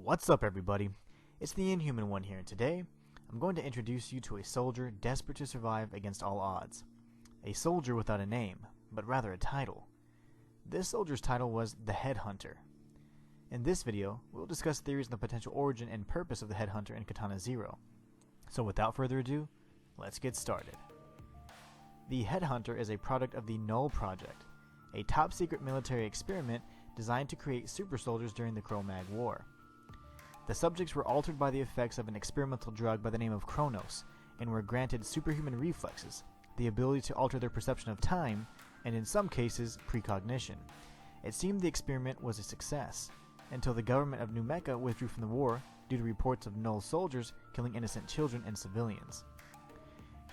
What's up, everybody? It's the Inhuman one here, and today I'm going to introduce you to a soldier desperate to survive against all odds. A soldier without a name, but rather a title. This soldier's title was the Headhunter. In this video, we'll discuss theories on the potential origin and purpose of the Headhunter in Katana Zero. So without further ado, let's get started. The Headhunter is a product of the Null Project, a top-secret military experiment designed to create super soldiers during the Cro-Mag War. The subjects were altered by the effects of an experimental drug by the name of Kronos, and were granted superhuman reflexes, the ability to alter their perception of time, and in some cases, precognition. It seemed the experiment was a success, until the government of New Mecha withdrew from the war due to reports of Null soldiers killing innocent children and civilians.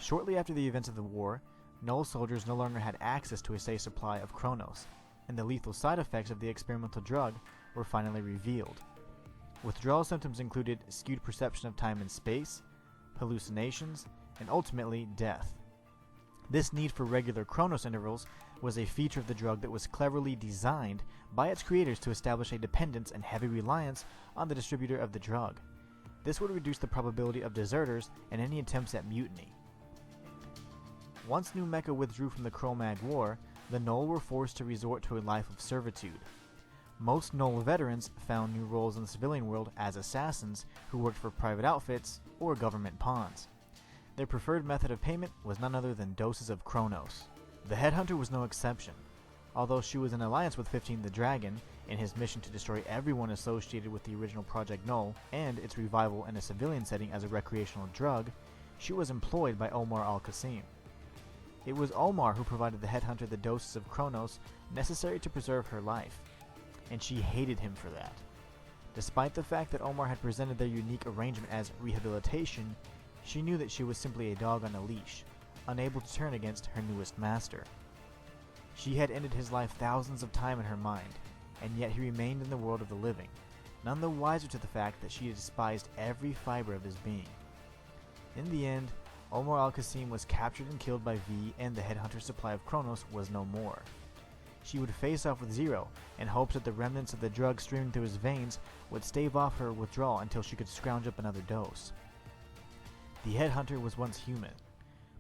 Shortly after the events of the war, Null soldiers no longer had access to a safe supply of Kronos, and the lethal side effects of the experimental drug were finally revealed. Withdrawal symptoms included skewed perception of time and space, hallucinations, and ultimately death. This need for regular Kronos intervals was a feature of the drug that was cleverly designed by its creators to establish a dependence and heavy reliance on the distributor of the drug. This would reduce the probability of deserters and any attempts at mutiny. Once New Mecha withdrew from the Cro-Mag War, the Null were forced to resort to a life of servitude. Most Null veterans found new roles in the civilian world as assassins who worked for private outfits or government pawns. Their preferred method of payment was none other than doses of Kronos. The Headhunter was no exception. Although she was in alliance with 15 the Dragon in his mission to destroy everyone associated with the original Project Null and its revival in a civilian setting as a recreational drug, she was employed by Omar al-Qasim. It was Omar who provided the Headhunter the doses of Kronos necessary to preserve her life, and she hated him for that. Despite the fact that Omar had presented their unique arrangement as rehabilitation, she knew that she was simply a dog on a leash, unable to turn against her newest master. She had ended his life thousands of times in her mind, and yet he remained in the world of the living, none the wiser to the fact that she had despised every fiber of his being. In the end, Omar al-Qasim was captured and killed by V, and the Headhunter's supply of Kronos was no more. She would face off with Zero in hopes that the remnants of the drug streaming through his veins would stave off her withdrawal until she could scrounge up another dose. The Headhunter was once human,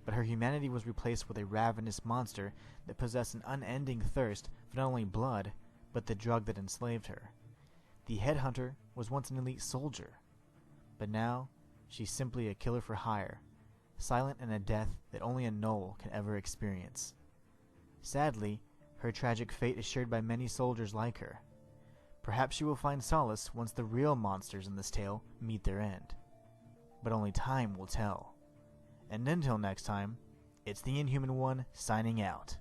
but her humanity was replaced with a ravenous monster that possessed an unending thirst for not only blood, but the drug that enslaved her. The Headhunter was once an elite soldier, but now she's simply a killer for hire, silent in a death that only a Null can ever experience. Sadly, her tragic fate is shared by many soldiers like her. Perhaps she will find solace once the real monsters in this tale meet their end. But only time will tell. And until next time, it's the Inhuman One signing out.